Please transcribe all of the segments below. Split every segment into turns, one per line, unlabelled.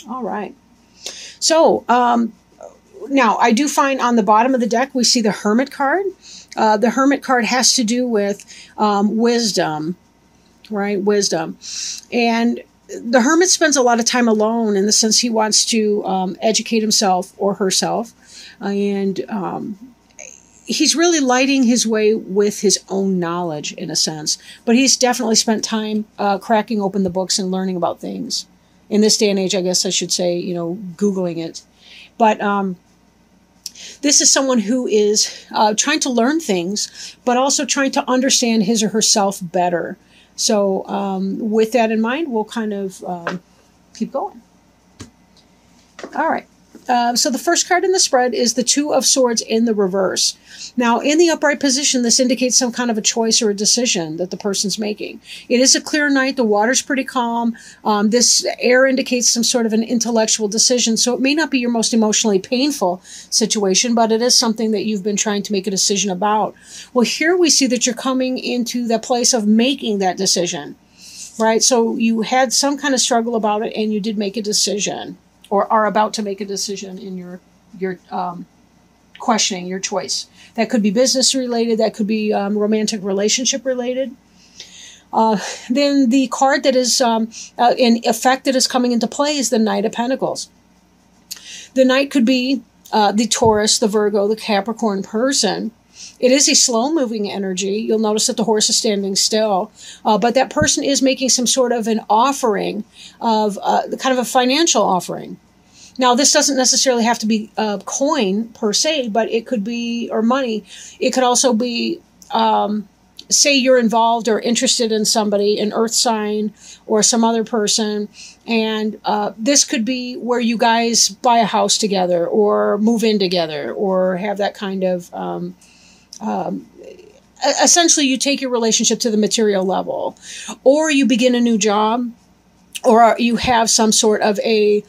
All right. So, now I do find on the bottom of the deck, we see the Hermit card. The Hermit card has to do with wisdom, right? Wisdom. And the Hermit spends a lot of time alone in the sense he wants to educate himself or herself. And he's really lighting his way with his own knowledge in a sense. But he's definitely spent time cracking open the books and learning about things. In this day and age, I guess I should say, you know, Googling it. But this is someone who is trying to learn things, but also trying to understand his or herself better. So with that in mind, we'll kind of keep going. All right. So the first card in the spread is the Two of Swords in the reverse. Now, in the upright position, this indicates some kind of a choice or a decision that the person's making. It is a clear night. The water's pretty calm. This air indicates some sort of an intellectual decision. So it may not be your most emotionally painful situation, but it is something that you've been trying to make a decision about. Well, here we see that you're coming into the place of making that decision, right? So you had some kind of struggle about it, and you did make a decision, or are about to make a decision in your questioning your choice. That could be business related. That could be romantic relationship related. Then the card that is in effect that is coming into play is the Knight of Pentacles. The Knight could be the Taurus, the Virgo, the Capricorn person. It is a slow-moving energy. You'll notice that the horse is standing still. But that person is making some sort of an offering of kind of a financial offering. Now, this doesn't necessarily have to be coin per se, but it could be, or money. It could also be, say you're involved or interested in somebody, an earth sign or some other person. And this could be where you guys buy a house together or move in together or have that kind of... essentially, you take your relationship to the material level, or you begin a new job, or you have some sort of a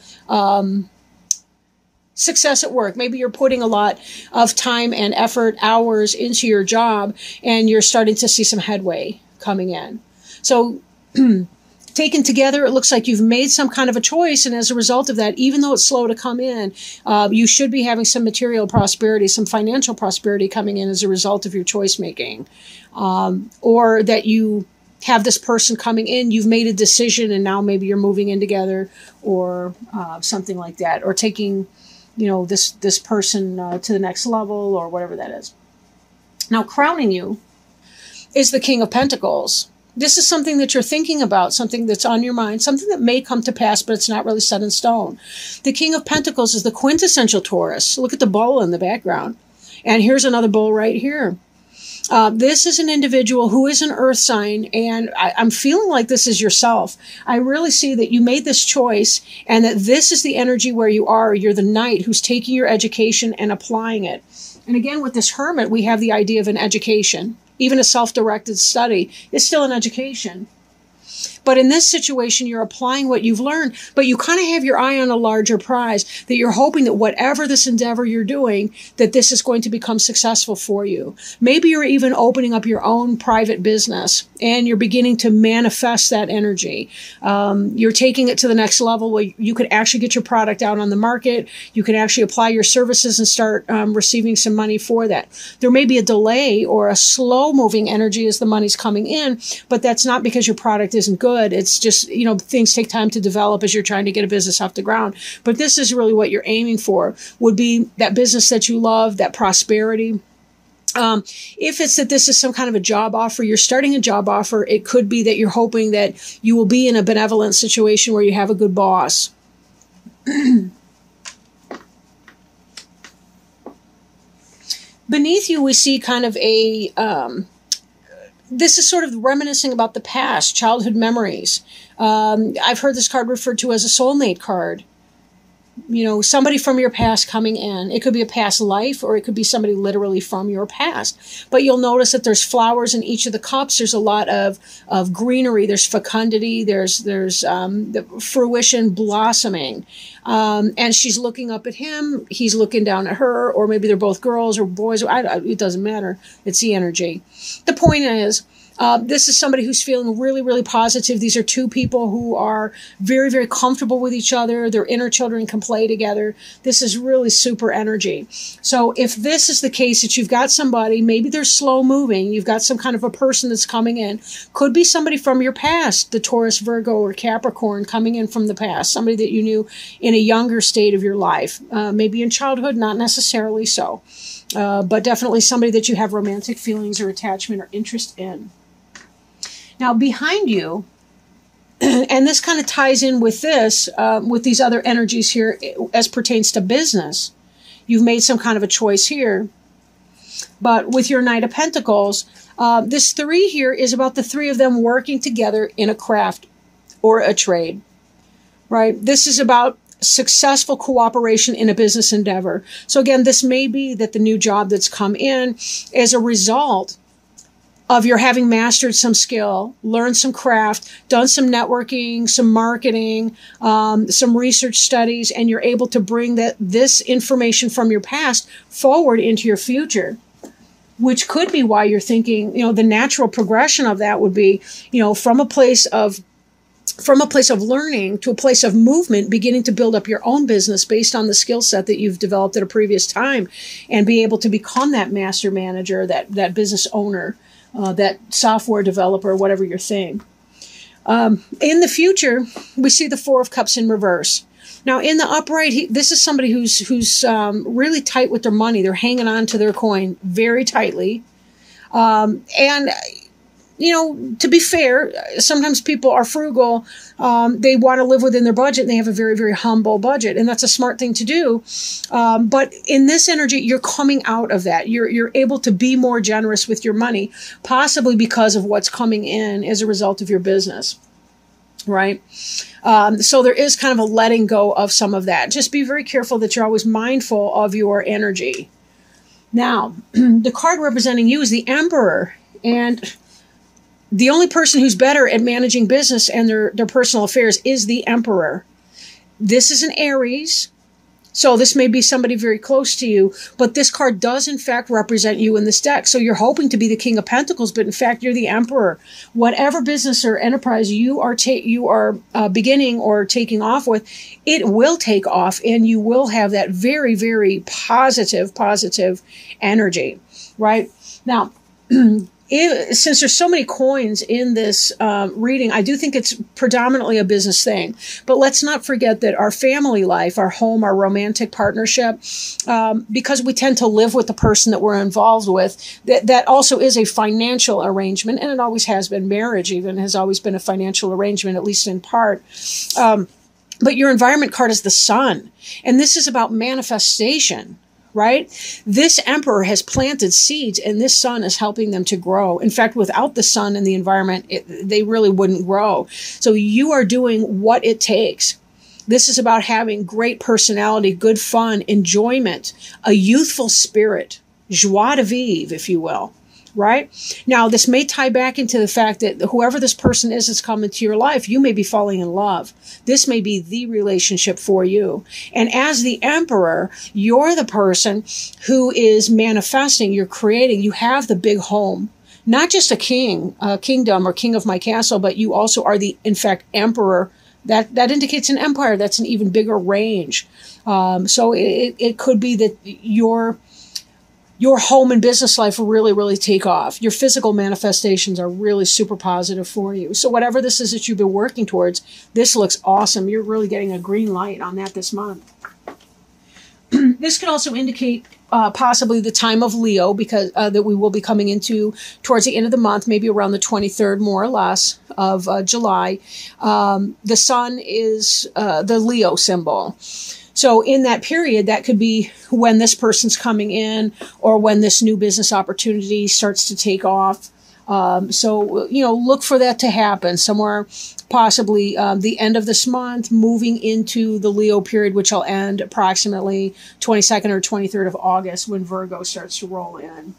success at work. Maybe you're putting a lot of time and effort, hours into your job, and you're starting to see some headway coming in. So taken together, it looks like you've made some kind of a choice, and as a result of that, even though it's slow to come in, you should be having some material prosperity, some financial prosperity coming in as a result of your choice making. Or that you have this person coming in, you've made a decision, and now maybe you're moving in together, or something like that, or taking, you know, this person to the next level, or whatever that is. Now, crowning you is the King of Pentacles. This is something that you're thinking about, something that's on your mind, something that may come to pass, but it's not really set in stone. The King of Pentacles is the quintessential Taurus. Look at the bull in the background. And here's another bull right here. This is an individual who is an earth sign, and I'm feeling like this is yourself. I really see that you made this choice, and that this is the energy where you are. You're the knight who's taking your education and applying it. And again, with this hermit, we have the idea of an education. Even a self-directed study is still an education. But in this situation, you're applying what you've learned, but you kind of have your eye on a larger prize, that you're hoping that whatever this endeavor you're doing, that this is going to become successful for you. Maybe you're even opening up your own private business, and you're beginning to manifest that energy. You're taking it to the next level where you could actually get your product out on the market. You can actually apply your services and start receiving some money for that. There may be a delay or a slow-moving energy as the money's coming in, but that's not because your product isn't good. It's just, you know, things take time to develop as you're trying to get a business off the ground. But this is really what you're aiming for, would be that business that you love, that prosperity. If it's that this is some kind of a job offer, you're starting a job offer, it could be that you're hoping that you will be in a benevolent situation where you have a good boss. Beneath you, we see kind of a... this is sort of reminiscing about the past, childhood memories. I've heard this card referred to as a soulmate card. You know, somebody from your past coming in. It could be a past life, or it could be somebody literally from your past. But you'll notice that there's flowers in each of the cups. There's a lot of greenery. There's fecundity. There's the fruition, blossoming. And she's looking up at him. He's looking down at her, or maybe they're both girls or boys. It doesn't matter. It's the energy. The point is, This is somebody who's feeling really, really positive. These are two people who are very, very comfortable with each other. Their inner children can play together. This is really super energy. So if this is the case that you've got somebody, maybe they're slow moving, you've got some kind of a person that's coming in, could be somebody from your past, the Taurus, Virgo, or Capricorn coming in from the past, somebody that you knew in a younger state of your life, maybe in childhood, not necessarily so. But definitely somebody that you have romantic feelings or attachment or interest in. Now, behind you, and this kind of ties in with this, with these other energies here as pertains to business. You've made some kind of a choice here. But with your Knight of Pentacles, this 3 here is about the 3 of them working together in a craft or a trade, right? This is about successful cooperation in a business endeavor. So again, this may be that the new job that's come in is a result of your having mastered some skill, learned some craft, done some networking, some marketing, some research studies, and you're able to bring this information from your past forward into your future, which could be why you're thinking, the natural progression of that would be, from a place of learning to a place of movement, beginning to build up your own business based on the skill set that you've developed at a previous time, and be able to become that master manager, that business owner, that software developer, whatever your thing. In the future, we see the 4 of Cups in reverse. Now, in the upright, this is somebody who's really tight with their money. They're hanging on to their coin very tightly. And to be fair, sometimes people are frugal. They want to live within their budget, and they have a very, very humble budget, and that's a smart thing to do. But in this energy, you're coming out of that. You're able to be more generous with your money, possibly because of what's coming in as a result of your business, right? So there is kind of a letting go of some of that. Just be very careful that you're always mindful of your energy. Now, the card representing you is the Emperor, and the only person who's better at managing business and their personal affairs is the Emperor. This is an Aries, so this may be somebody very close to you, but this card does in fact represent you in this deck. So you're hoping to be the King of Pentacles, but in fact you're the Emperor. Whatever business or enterprise you are beginning or taking off with, it will take off, and you will have that very, very positive energy, right? Now, since there's so many coins in this reading, I do think it's predominantly a business thing. But let's not forget that our family life, our home, our romantic partnership, because we tend to live with the person that we're involved with, that also is a financial arrangement, and it always has been. Marriage even has always been a financial arrangement, at least in part. But your environment card is the Sun, and this is about manifestation. Right? This Emperor has planted seeds, and this Sun is helping them to grow. In fact, without the Sun and the environment, they really wouldn't grow. So you are doing what it takes. This is about having great personality, good fun, enjoyment, a youthful spirit, joie de vivre, if you will. Right? Now, this may tie back into the fact that whoever this person is that's come into your life, you may be falling in love. This may be the relationship for you. And as the Emperor, you're the person who is manifesting, you're creating, you have the big home. Not just a kingdom or king of my castle, but you also are the, in fact, Emperor. That indicates an empire. That's an even bigger range. So it could be that your home and business life will really, really take off. Your physical manifestations are really super positive for you. So whatever this is that you've been working towards, this looks awesome. You're really getting a green light on that this month. This could also indicate possibly the time of Leo, because that we will be coming into towards the end of the month, maybe around the 23rd, more or less, of July. The Sun is the Leo symbol. So in that period, that could be when this person's coming in, or when this new business opportunity starts to take off. So look for that to happen somewhere, possibly the end of this month, moving into the Leo period, which will end approximately 22nd or 23rd of August, when Virgo starts to roll in.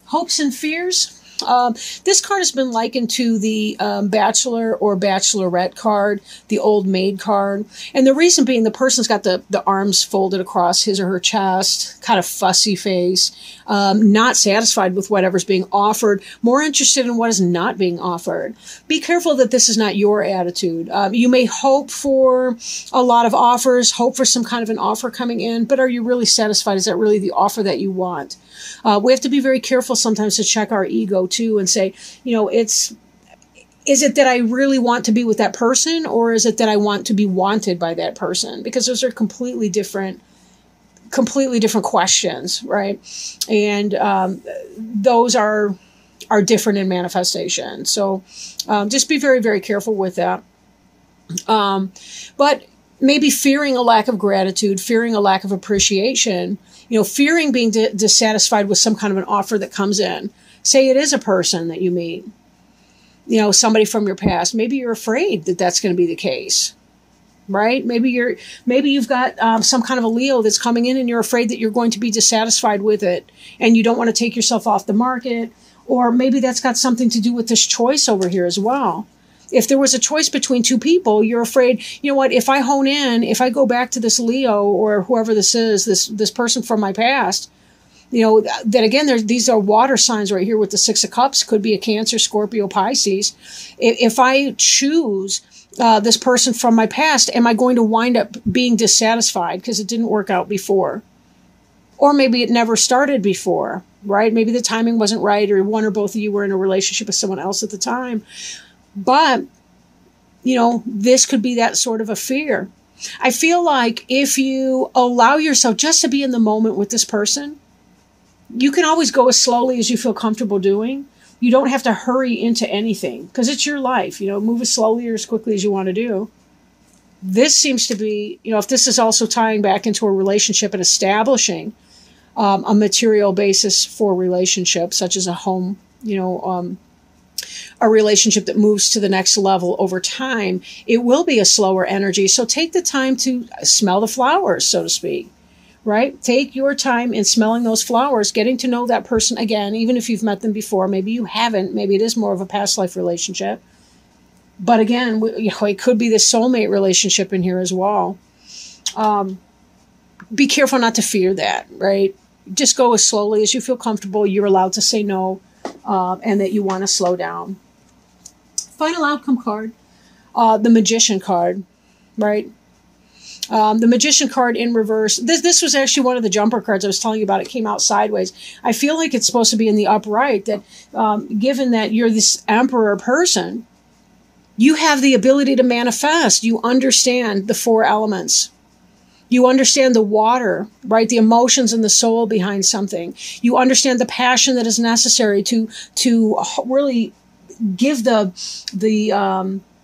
Hopes and fears. This card has been likened to the Bachelor or Bachelorette card, the Old Maid card. And the reason being, the person's got the arms folded across his or her chest, kind of fussy face, not satisfied with whatever's being offered, more interested in what is not being offered. Be careful that this is not your attitude. You may hope for a lot of offers, hope for some kind of an offer coming in, but are you really satisfied? Is that really the offer that you want? We have to be very careful sometimes to check our ego too and say, you know, is it that I really want to be with that person, or is it that I want to be wanted by that person? Because those are completely different questions, right? And those are different in manifestation. So just be very, very careful with that. But maybe fearing a lack of gratitude, fearing a lack of appreciation, you know, fearing being dissatisfied with some kind of an offer that comes in. Say it is a person that you meet, you know, somebody from your past. Maybe you're afraid that that's going to be the case, right? Maybe you've got some kind of a Leo that's coming in and you're afraid that you're going to be dissatisfied with it and you don't want to take yourself off the market. Or maybe that's got something to do with this choice over here as well. If there was a choice between two people, you're afraid, you know what, if I hone in, if I go back to this Leo or whoever this is, this person from my past, you know, that again, these are water signs right here with the Six of Cups, could be a Cancer, Scorpio, Pisces. If I choose this person from my past, am I going to wind up being dissatisfied because it didn't work out before? Or maybe it never started before, right? Maybe the timing wasn't right, or one or both of you were in a relationship with someone else at the time. But, you know, this could be that sort of a fear. I feel like if you allow yourself just to be in the moment with this person, you can always go as slowly as you feel comfortable doing. You don't have to hurry into anything because it's your life. You know, move as slowly or as quickly as you want to do. This seems to be, you know, if this is also tying back into a relationship and establishing a material basis for relationships, such as a home, you know, a relationship that moves to the next level over time, it will be a slower energy. So take the time to smell the flowers, so to speak. Right? Take your time in smelling those flowers, getting to know that person again, even if you've met them before. Maybe you haven't. Maybe it is more of a past life relationship. But again, you know, it could be the soulmate relationship in here as well. Be careful not to fear that, right? Just go as slowly as you feel comfortable. You're allowed to say no, and that you want to slow down. Final outcome card, the Magician card, right? The Magician card in reverse. This was actually one of the jumper cards I was telling you about. It came out sideways. I feel like it's supposed to be in the upright, that given that you're this Emperor person, you have the ability to manifest. You understand the four elements. You understand the water, right? The emotions and the soul behind something. You understand the passion that is necessary to really give the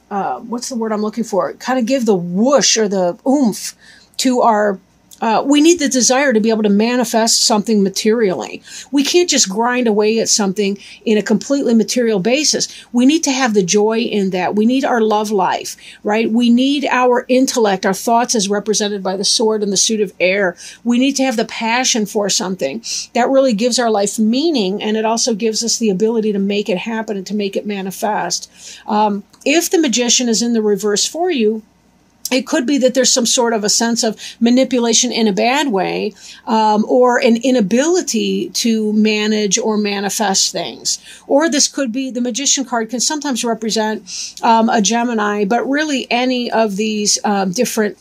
what's the word I'm looking for? Kind of give the whoosh or the oomph to our, we need the desire to be able to manifest something materially. We can't just grind away at something in a completely material basis. We need to have the joy in that. We need our love life, right? We need our intellect, our thoughts as represented by the sword and the suit of air. We need to have the passion for something that really gives our life meaning, and it also gives us the ability to make it happen and to make it manifest. If the Magician is in the reverse for you, it could be that there's some sort of a sense of manipulation in a bad way, or an inability to manage or manifest things. Or this could be, the Magician card can sometimes represent a Gemini, but really any of these different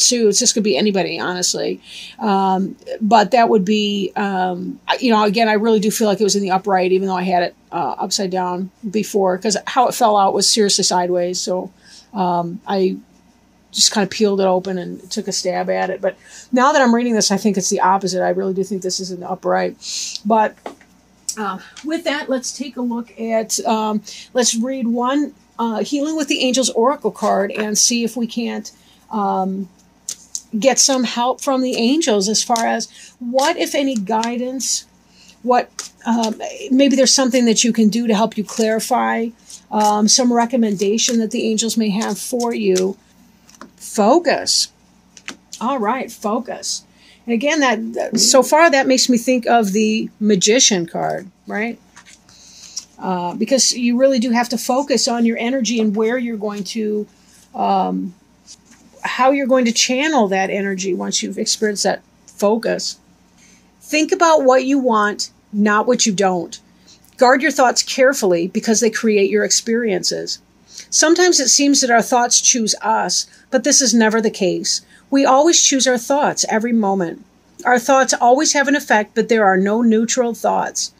suits. This could be anybody, honestly. But that would be, you know, again, I really do feel like it was in the upright, even though I had it upside down before, because how it fell out was seriously sideways. So I just kind of peeled it open and took a stab at it. But now that I'm reading this, I think it's the opposite. I really do think this is in the upright. But with that, let's take a look at, let's read one Healing with the Angels Oracle card and see if we can't get some help from the angels as far as what, if any, guidance, what maybe there's something that you can do to help you clarify, some recommendation that the angels may have for you. Focus. All right, focus. And again, that so far that makes me think of the Magician card, right? because you really do have to focus on your energy and where you're going to, how you're going to channel that energy once you've experienced that focus. Think about what you want, not what you don't. Guard your thoughts carefully because they create your experiences. Sometimes it seems that our thoughts choose us, but this is never the case. We always choose our thoughts every moment. Our thoughts always have an effect, but there are no neutral thoughts.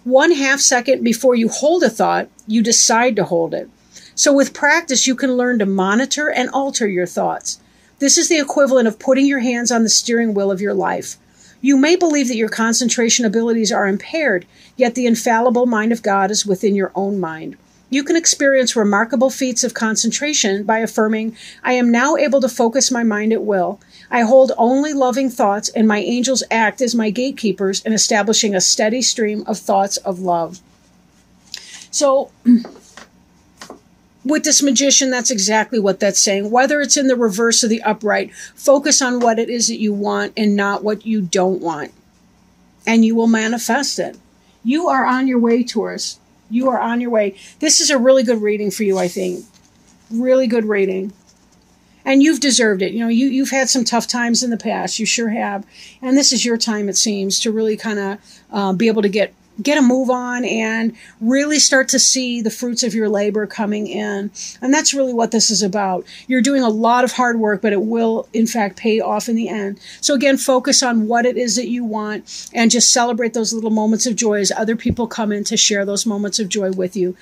1/2 second before you hold a thought, you decide to hold it. So with practice, you can learn to monitor and alter your thoughts. This is the equivalent of putting your hands on the steering wheel of your life. You may believe that your concentration abilities are impaired, yet the infallible mind of God is within your own mind. You can experience remarkable feats of concentration by affirming, I am now able to focus my mind at will. I hold only loving thoughts, and my angels act as my gatekeepers in establishing a steady stream of thoughts of love. So, with this magician, that's exactly what that's saying. Whether it's in the reverse or the upright, focus on what it is that you want and not what you don't want. And you will manifest it. You are on your way, Taurus. You are on your way. This is a really good reading for you, I think. Really good reading. And you've deserved it. You know, you've had some tough times in the past. You sure have. And this is your time, it seems, to really kind of be able to get a move on and really start to see the fruits of your labor coming in. And that's really what this is about. You're doing a lot of hard work, but it will, in fact, pay off in the end. So again, focus on what it is that you want and just celebrate those little moments of joy as other people come in to share those moments of joy with you.